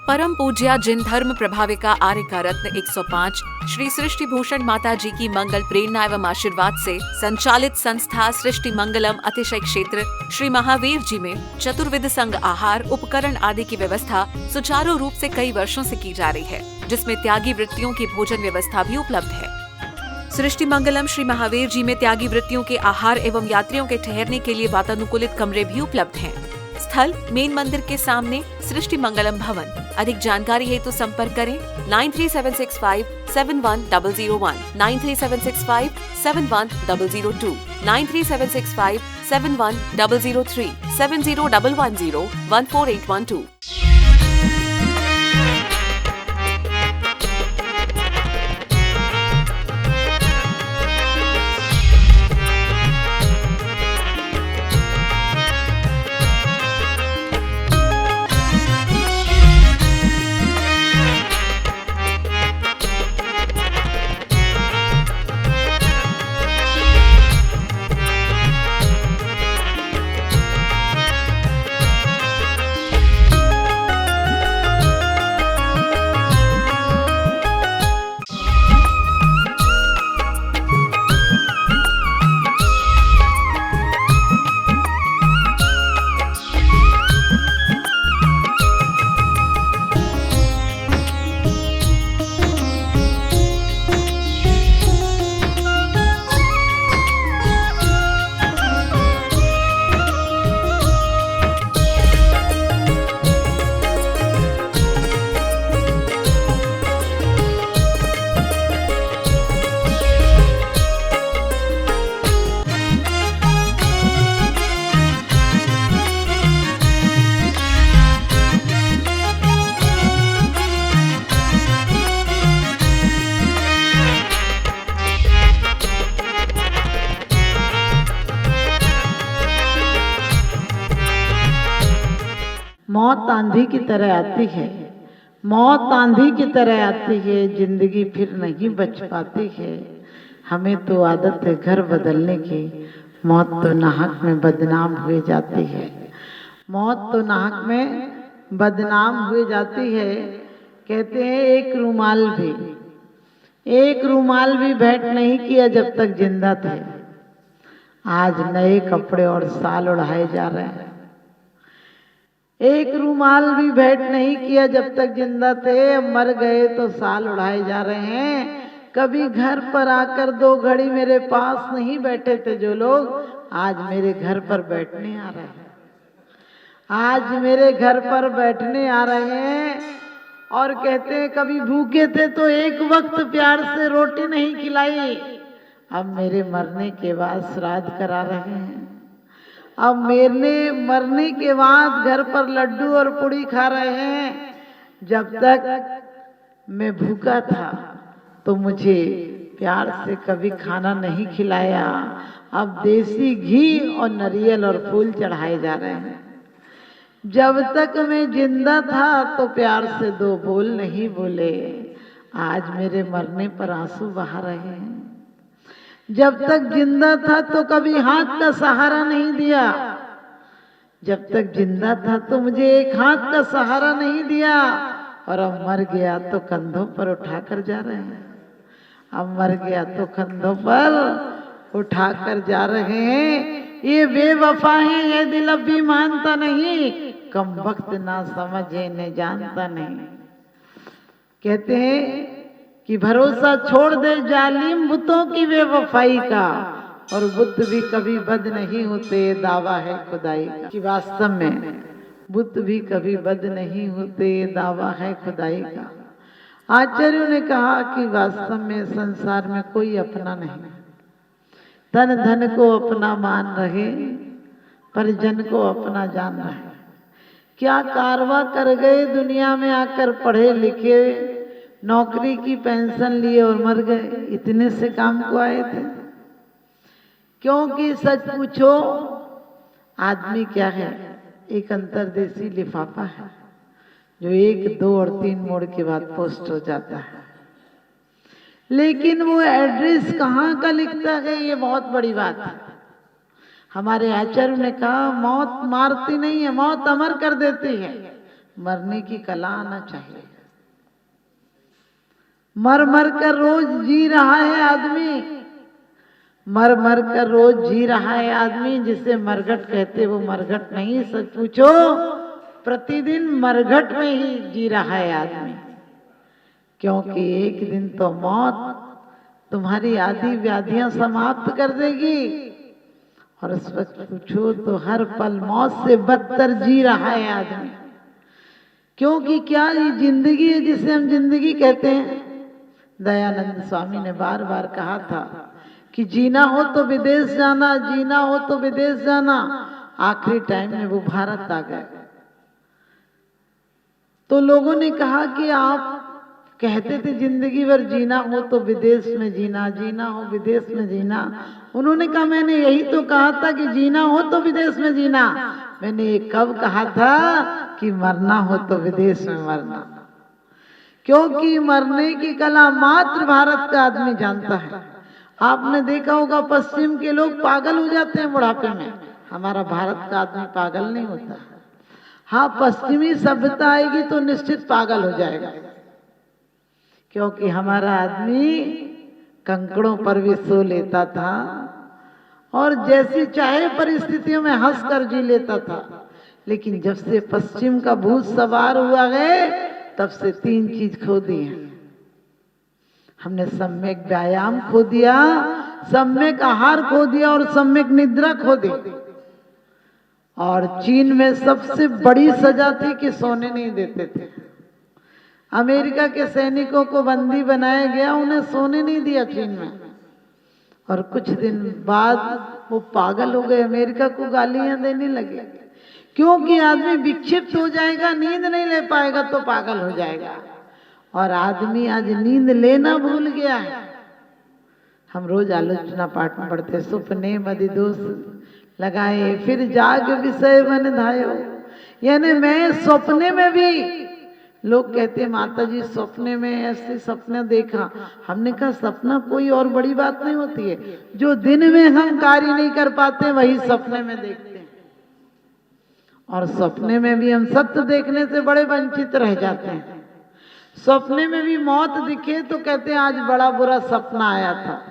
परम पूज्या जिन धर्म प्रभाविका आर्य का रत्न 105 श्री सृष्टि भूषण माता जी की मंगल प्रेरणा एवं आशीर्वाद से संचालित संस्था सृष्टि मंगलम अतिशय क्षेत्र श्री महावीर जी में चतुर्विध संघ आहार उपकरण आदि की व्यवस्था सुचारू रूप से कई वर्षों से की जा रही है, जिसमें त्यागी वृत्तियों की भोजन व्यवस्था भी उपलब्ध है। सृष्टि मंगलम श्री महावीर जी में त्यागी वृत्तियों के आहार एवं यात्रियों के ठहरने के लिए वातानुकूलित कमरे भी उपलब्ध हैं। स्थल मेन मंदिर के सामने सृष्टि मंगलम भवन। अधिक जानकारी हेतु संपर्क करें 9376571001, 9376571002, 9376571003, 7011014812। मौत आंधी की तरह आती है, मौत आंधी की तरह आती है, जिंदगी फिर नहीं बच पाती है। हमें तो आदत है घर बदलने की, मौत तो नाहक में बदनाम हुए जाती है, मौत तो नाहक में बदनाम हुए जाती है। कहते हैं एक रुमाल भी भेंट नहीं किया जब तक जिंदा थे। आज नए कपड़े और साल उड़ाए जा रहे हैं। एक रुमाल भी भेंट नहीं किया जब तक जिंदा थे, मर गए तो साल उड़ाए जा रहे हैं। कभी घर पर आकर 2 घड़ी मेरे पास नहीं बैठे थे जो लोग, आज मेरे घर पर बैठने आ रहे हैं, आज मेरे घर पर बैठने आ रहे हैं। और कहते हैं कभी भूखे थे तो एक वक्त प्यार से रोटी नहीं खिलाई, अब मेरे मरने के बाद श्राद्ध करा रहे हैं। अब मेरे मरने के बाद घर पर लड्डू और पूड़ी खा रहे हैं। जब तक मैं भूखा था तो मुझे प्यार से कभी खाना नहीं खिलाया, अब देसी घी और नारियल और फूल चढ़ाए जा रहे हैं। जब तक मैं जिंदा था तो प्यार से 2 बोल नहीं बोले, आज मेरे मरने पर आंसू बहा रहे हैं। जब तक जिंदा था तो कभी हाथ का सहारा नहीं दिया, जब तक जिंदा था तो मुझे एक हाथ का सहारा नहीं दिया, और अब मर गया तो कंधों पर उठाकर जा रहे हैं। अब मर गया तो कंधों पर उठाकर जा रहे हैं। ये बेवफा है, ये दिल अब भी मानता नहीं, कम वक्त ना समझे न जानता नहीं। कहते हैं कि भरोसा छोड़ दे जालिम बुतों की बेवफाई का, और बुत भी कभी बद नहीं होते, दावा है खुदाई का। कि वास्तव में बुत भी कभी बद नहीं होते, दावा है खुदाई का। आचार्यों ने कहा कि वास्तव में संसार में कोई अपना नहीं, तन धन को अपना मान रहे, पर जन को अपना जान रहे। क्या कारवा कर गए दुनिया में आकर, पढ़े लिखे नौकरी की पेंशन लिए और मर गए, इतने से काम को आए थे। क्योंकि सच पूछो आदमी क्या है, एक अंतर्देशी लिफाफा है जो 1, 2 और 3 मोड़ के बाद पोस्ट हो जाता है। लेकिन वो एड्रेस कहाँ का लिखता है, ये बहुत बड़ी बात है। हमारे आचार्य ने कहा मौत मारती नहीं है, मौत अमर कर देती है। मरने की कला आना चाहिए। मर मर कर रोज जी रहा है आदमी, मर मर कर रोज जी रहा है आदमी। जिसे मरघट कहते वो मरघट नहीं, सच पूछो प्रतिदिन मरघट में ही जी रहा है आदमी। क्योंकि एक दिन तो मौत तुम्हारी आदि व्याधियां समाप्त कर देगी। और सच पूछो तो हर पल मौत से बदतर जी रहा है आदमी। क्योंकि क्या ये जिंदगी है जिसे हम जिंदगी कहते हैं। दयानंद स्वामी ने बार बार कहा था कि जीना हो तो विदेश जाना, जीना हो तो विदेश जाना। आखिरी टाइम में वो भारत आ गए तो लोगों ने कहा कि आप कहते थे जिंदगी भर जीना हो तो विदेश में जीना, जीना हो विदेश में जीना। उन्होंने कहा मैंने यही तो कहा था कि जीना हो तो विदेश में जीना। मैंने ये कब कहा था कि मरना हो तो विदेश में मरना। क्योंकि मरने की कला मात्र भारत का आदमी जानता है। आपने देखा होगा पश्चिम के लोग पागल हो जाते हैं बुढ़ापे में, हमारा भारत का आदमी पागल नहीं होता। हाँ, पश्चिमी सभ्यता आएगी तो निश्चित पागल हो जाएगा। क्योंकि हमारा आदमी कंकड़ों पर भी सो लेता था और जैसी चाहे परिस्थितियों में हंस कर जी लेता था। लेकिन जब से पश्चिम का भूत सवार हुआ है तब से तीन चीज खो दी है। हमने सम्यक व्यायाम खो दिया, सम्यक आहार खो दिया और सम्यक निद्रा खो दी। और चीन में सबसे बड़ी सजा थी कि सोने नहीं देते थे। अमेरिका के सैनिकों को बंदी बनाया गया, उन्हें सोने नहीं दिया चीन में। और कुछ दिन बाद वो पागल हो गए, अमेरिका को गालियां देने लगे। क्योंकि आदमी विक्षिप्त हो जाएगा, नींद नहीं ले पाएगा तो पागल हो जाएगा। और आदमी आज नींद लेना भूल गया है। हम रोज आलोचना पाठ में पढ़ते, सुपने मदि दोष लगाए फिर जाग विषय मन धायो। यानी मैं सपने में भी, लोग कहते हैं माता जी सपने में ऐसे सपना देखा। हमने कहा सपना कोई और बड़ी बात नहीं होती है, जो दिन में हम कार्य नहीं कर पाते वही सपने में देखते हैं। और सपने में भी हम सत्य देखने से बड़े वंचित रह जाते हैं। सपने में भी मौत दिखे तो कहते हैं आज बड़ा बुरा सपना आया था।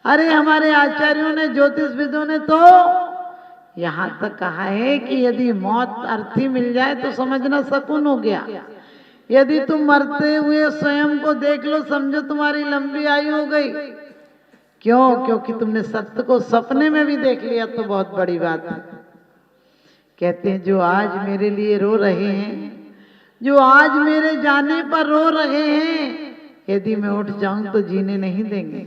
अरे हमारे आचार्यों ने, ज्योतिषविदों ने तो यहाँ तक कहा है कि यदि मौत अर्थी मिल जाए तो समझना शकुन हो गया। यदि तुम मरते हुए स्वयं को देख लो समझो तुम्हारी लंबी आयु हो गई। क्यों? क्योंकि तुमने सत्य को सपने में भी देख लिया तो बहुत बड़ी बात है। कहते हैं जो आज मेरे लिए रो रहे हैं, जो आज मेरे जाने पर रो रहे हैं, यदि मैं उठ जाऊं तो जीने नहीं देंगे।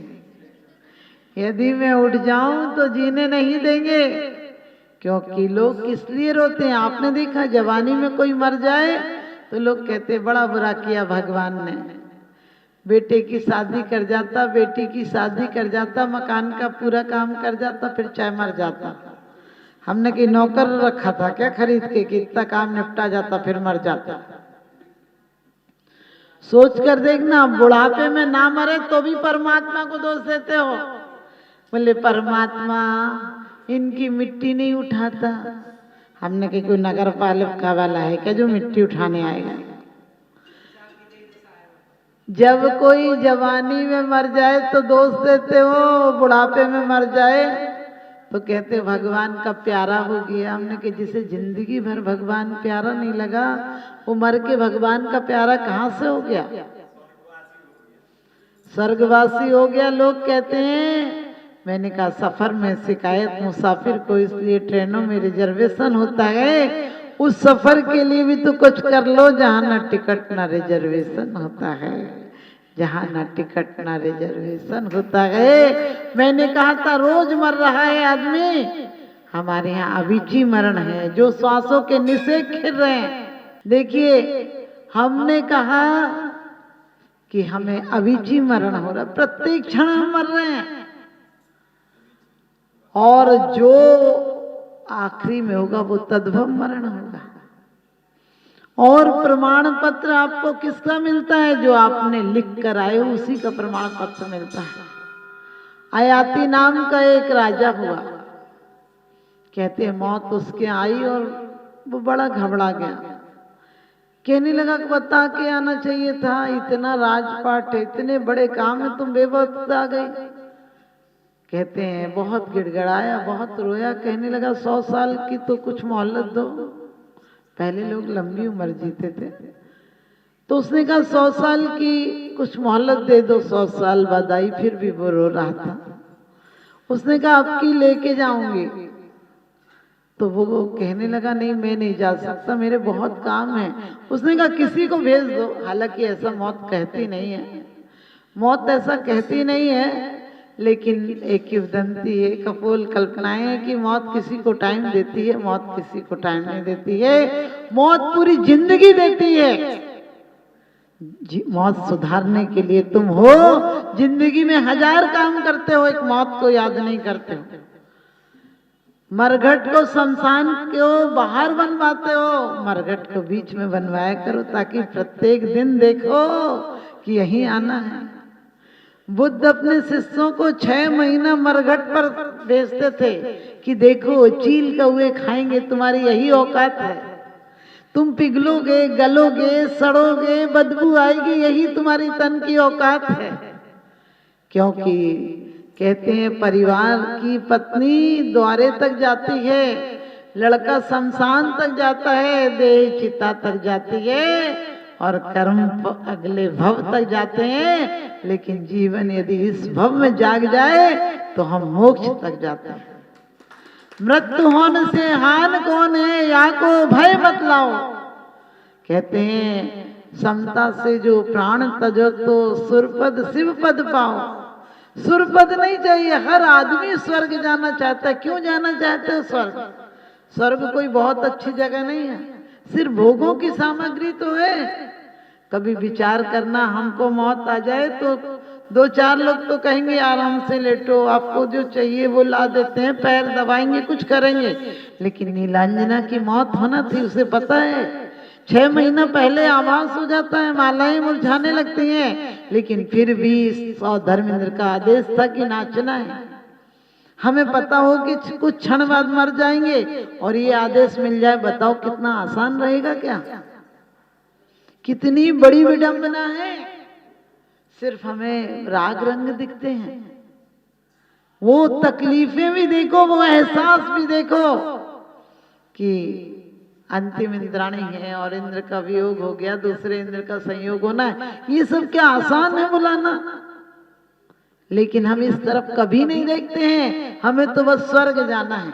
यदि मैं उठ जाऊं तो जीने नहीं देंगे। क्योंकि लोग किस लिए रोते हैं? आपने देखा जवानी में कोई मर जाए तो लोग कहते हैं बड़ा बुरा किया भगवान ने। बेटे की शादी कर जाता, बेटी की शादी कर जाता, मकान का पूरा काम कर जाता, फिर चाहे मर जाता। हमने कि नौकर रखा था क्या खरीद के कि इतना काम निपटा जाता फिर मर जाता। सोच कर देखना, बुढ़ापे में ना मरे तो भी परमात्मा को दोष देते हो। बोले परमात्मा इनकी मिट्टी नहीं उठाता। हमने कि कोई नगर पालिका वाला है क्या जो मिट्टी उठाने आएगा? जब कोई जवानी में मर जाए तो दोष देते हो, बुढ़ापे में मर जाए तो कहते भगवान का प्यारा हो गया। हमने कि जिसे जिंदगी भर भगवान प्यारा नहीं लगा वो मर के भगवान का प्यारा कहाँ से हो गया? स्वर्गवासी हो गया। लोग कहते हैं, मैंने कहा सफर में शिकायत मुसाफिर को, इसलिए ट्रेनों में रिजर्वेशन होता है। उस सफर के लिए भी तो कुछ कर लो जहाँ ना टिकट ना रिजर्वेशन होता है, जहाँ ना टिकट ना रिजर्वेशन होता है। मैंने कहा था रोज मर रहा है आदमी। हमारे यहाँ अभिची मरण है, जो श्वासों के निषेक खिल रहे हैं। देखिए हमने कहा कि हमें अभिची मरण हो रहा, प्रत्येक क्षण हम मर रहे हैं। और जो आखिरी में होगा वो तद्भव मरण होगा। और प्रमाण पत्र आपको किसका मिलता है? जो आपने लिख कर आए हो उसी का प्रमाण पत्र मिलता है। आयाति नाम का एक राजा हुआ, कहते हैं मौत उसके आई और वो बड़ा घबरा गया। कहने लगा कि बता के आना चाहिए था, इतना राजपाट है, इतने बड़े काम में तुम बेवक्त आ गई। कहते हैं बहुत गिड़गिड़ाया, बहुत रोया, कहने लगा 100 साल की तो कुछ मोहलत दो। पहले लोग लंबी उम्र जीते थे, तो उसने कहा 100 साल की कुछ मोहलत दे दो। 100 साल बाद आई, फिर भी वो रो रहा था। उसने कहा अब की लेके जाऊंगी। तो वो कहने लगा नहीं मैं नहीं जा सकता, मेरे बहुत काम है। उसने कहा किसी को भेज दो। हालांकि ऐसा मौत कहती नहीं है, मौत ऐसा कहती नहीं है, लेकिन एक किंवदंती है, कपोल कल्पनाएं है कि मौत किसी को टाइम देती है, मौत किसी को टाइम नहीं देती है। मौत पूरी जिंदगी देती है। मौत सुधारने के लिए तुम हो, जिंदगी में 1000 काम करते हो, एक मौत को याद नहीं करते हो। मरघट को शमशान को बाहर बनवाते हो, मरघट को बीच में बनवाया करो, ताकि प्रत्येक दिन देखो कि यहीं आना है। बुद्ध अपने शिष्यों को 6 महीना मरघट पर भेजते थे कि देखो चील कौवे खाएंगे, तुम्हारी यही औकात है। तुम पिघलोगे, गलोगे, सड़ोगे, बदबू आएगी, यही तुम्हारी तन की औकात है। क्योंकि कहते हैं परिवार की पत्नी द्वारे तक जाती है, लड़का शमशान तक जाता है, देह चिता तक जाती है, और कर्म अगले भव तक जाते हैं। लेकिन जीवन यदि इस भव में जाग जाए तो हम मोक्ष तक जाते हैं। मृत्यु होने से हान कौन है, या को भय बतलाओ। कहते हैं समता से जो प्राण तजो तो सुरपद शिव पद पाओ। सुरपद नहीं चाहिए, हर आदमी स्वर्ग जाना चाहता है। क्यों जाना चाहते हो स्वर्ग? स्वर्ग कोई बहुत अच्छी जगह नहीं है, सिर्फ भोगों की सामग्री तो है। कभी विचार करना, हमको मौत आ जाए तो 2-4 लोग तो कहेंगे आराम से लेटो, आपको जो चाहिए वो ला देते हैं, पैर दबाएंगे, कुछ करेंगे। लेकिन नीलांजना की मौत होना थी, उसे पता है 6 महीना पहले आभास हो जाता है, मालाएं मुरझाने लगती हैं, लेकिन फिर भी धर्मेंद्र का आदेश था कि नाचना है। हमें पता हो कि कुछ क्षण बाद मर जाएंगे और ये आदेश मिल जाए, बताओ कितना आसान रहेगा क्या? कितनी बड़ी विडंबना है। सिर्फ हमें राग रंग दिखते हैं, वो तकलीफें भी देखो, वो एहसास भी देखो कि अंतिम इंद्राणी है और इंद्र का वियोग हो गया, दूसरे इंद्र का संयोग होना है। ये सब क्या आसान है बुलाना? लेकिन हम इस तरफ कभी नहीं देखते हैं। हमें तो बस स्वर्ग जाना है।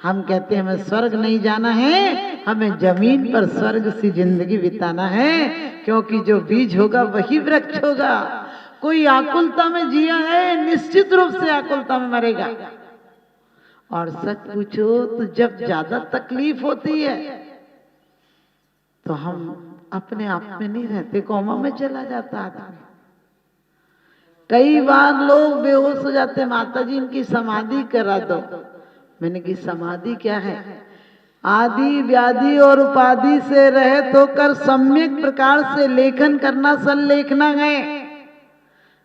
हम कहते हैं हमें स्वर्ग नहीं जाना है, हमें जमीन पर स्वर्ग सी जिंदगी बिताना है। क्योंकि जो बीज होगा वही वृक्ष होगा। कोई आकुलता में जिया है, निश्चित रूप से आकुलता में मरेगा। और सच पूछो तो जब ज्यादा तकलीफ होती है तो हम अपने आप में नहीं रहते, कोमा में चला जाता आदमी। कई बार लोग बेहोश हो जाते, माता जी इनकी समाधि करा दो। मैंने की समाधि क्या है? आदि व्याधि और उपाधि से रहित होकर सम्यक प्रकार से लेखन करना संलेखना है।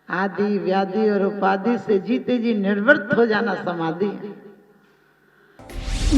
आदि व्याधि और उपाधि से जीते जी निर्वृत्त हो जाना समाधि है।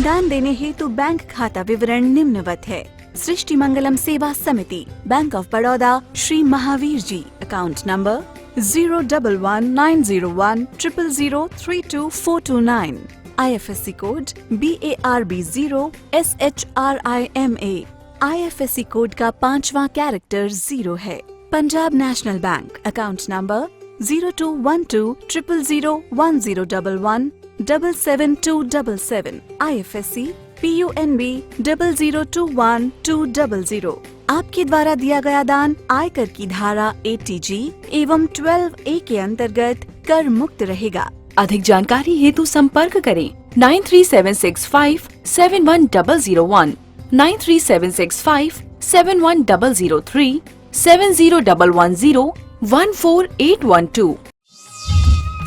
दान देने हेतु बैंक खाता विवरण निम्नवत है। सृष्टि Mangalam Seva Samiti, Bank of Baroda, Shri Mahavir ji, account number 011901000322429, IFSC code BARB0SHRIMA। IFSC code का 5वां कैरेक्टर 0 है। Punjab National Bank, account number 0212001011777277, IFSC PUNB 0021200। आपके द्वारा दिया गया दान आयकर की धारा 80G एवं 12A के अंतर्गत कर मुक्त रहेगा। अधिक जानकारी हेतु संपर्क करें 9376571001, 9376571003, 7011014812।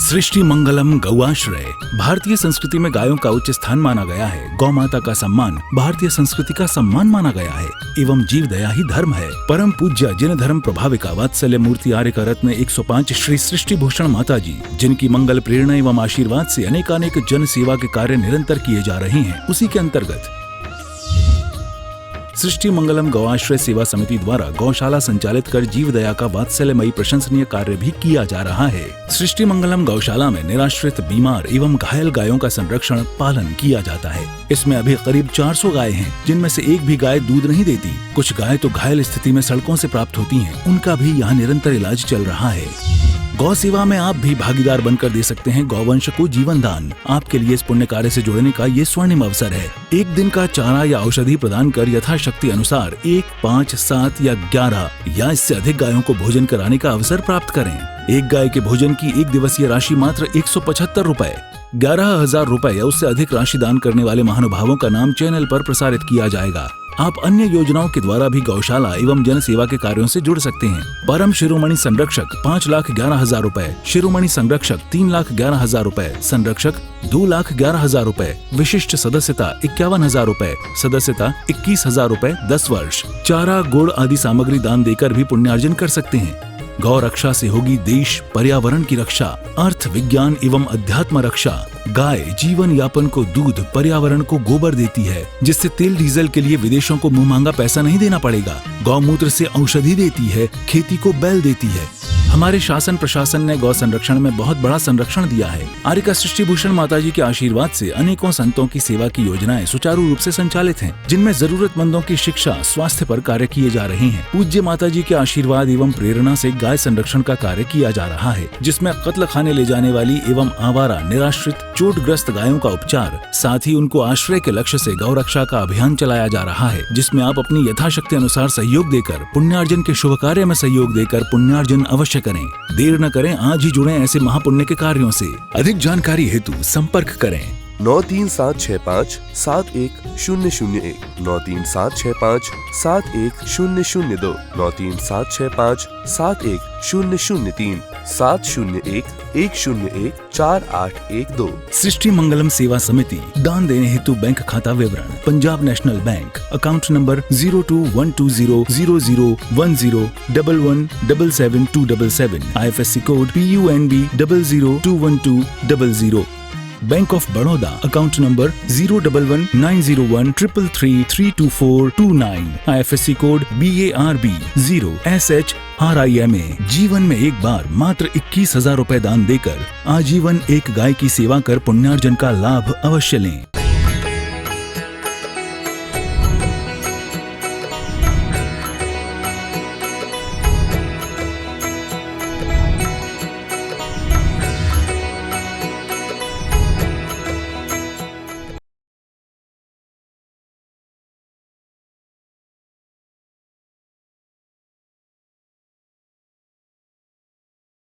सृष्टि मंगलम गौआश्रय। भारतीय संस्कृति में गायों का उच्च स्थान माना गया है। गौ माता का सम्मान भारतीय संस्कृति का सम्मान माना गया है एवं जीव दया ही धर्म है। परम पूज्य जिन धर्म प्रभाविका वात्सल्य मूर्ति आर्य रत्न 105 श्री सृष्टि भूषण माता जी, जिनकी मंगल प्रेरणा एवं आशीर्वाद से अनेकानेक जन सेवा के कार्य निरंतर किए जा रहे हैं, उसी के अंतर्गत सृष्टि मंगलम गौआश्रय सेवा समिति द्वारा गौशाला संचालित कर जीव दया का वात्सल्यमयी प्रशंसनीय कार्य भी किया जा रहा है। सृष्टि मंगलम गौशाला में निराश्रित, बीमार एवं घायल गायों का संरक्षण, पालन किया जाता है। इसमें अभी करीब 400 गाय हैं, जिनमें से एक भी गाय दूध नहीं देती। कुछ गाय तो घायल स्थिति में सड़कों से प्राप्त होती हैं। उनका भी यहाँ निरंतर इलाज चल रहा है। गौ सेवा में आप भी भागीदार बनकर दे सकते हैं गौवंश को जीवन दान। आपके लिए इस पुण्य कार्य से जुड़ने का ये स्वर्णिम अवसर है। एक दिन का चारा या औषधि प्रदान कर यथाशक्ति अनुसार 1, 5, 7 या 11 या इससे अधिक गायों को भोजन कराने का अवसर प्राप्त करें। एक गाय के भोजन की एक दिवसीय राशि मात्र 175 रुपए। 11,000 रुपए या उससे अधिक राशि दान करने वाले महानुभावों का नाम चैनल पर प्रसारित किया जाएगा। आप अन्य योजनाओं के द्वारा भी गौशाला एवं जन सेवा के कार्यों से जुड़ सकते हैं। परम शिरोमणि संरक्षक 5,11,000 रुपए, शिरोमणि संरक्षक 3,11,000 रुपए, संरक्षक 2,11,000 रुपए, विशिष्ट सदस्यता 51,000 रुपए, सदस्यता 21,000 रुपए 10 वर्ष। चारा, गुड़ आदि सामग्री दान देकर भी पुण्यार्जन कर सकते हैं। गौ रक्षा से होगी देश पर्यावरण की रक्षा, अर्थ, विज्ञान एवं अध्यात्म रक्षा। गाय जीवन यापन को दूध, पर्यावरण को गोबर देती है, जिससे तेल डीजल के लिए विदेशों को मुंह मांगा पैसा नहीं देना पड़ेगा। गौमूत्र से औषधि देती है, खेती को बैल देती है। हमारे शासन प्रशासन ने गौ संरक्षण में बहुत बड़ा संरक्षण दिया है। आर्यका सृष्टि भूषण माताजी के आशीर्वाद से अनेकों संतों की सेवा की योजनाएं सुचारू रूप से संचालित हैं, जिनमें जरूरतमंदों की शिक्षा, स्वास्थ्य पर कार्य किए जा रहे हैं। पूज्य माताजी के आशीर्वाद एवं प्रेरणा से गाय संरक्षण का कार्य किया जा रहा है, जिसमें कत्ल खाने ले जाने वाली एवं आवारा, निराश्रित, चोटग्रस्त गायों का उपचार, साथ ही उनको आश्रय के लक्ष्य से गौ रक्षा का अभियान चलाया जा रहा है, जिसमें आप अपनी यथाशक्ति अनुसार सहयोग देकर पुण्यार्जन के शुभ कार्य में सहयोग देकर पुण्यार्जन अवश्य करें। देर न करें, आज ही जुड़ें ऐसे महापुण्य के कार्यों से। अधिक जानकारी हेतु संपर्क करें 93765 71001, 93765 71002, 93765 71003, 701 101 4812। सृष्टि मंगलम सेवा समिति दान देने हेतु बैंक खाता विवरण: Punjab National Bank, account number 0212001011777277, IFSC code PUNB 0021200। Bank of Baroda, account number 0119013332429, IFSC code BARB 0SHRIMA। जीवन में एक बार मात्र 21,000 रुपए दान देकर आजीवन एक गाय की सेवा कर पुण्यार्जन का लाभ अवश्य लें।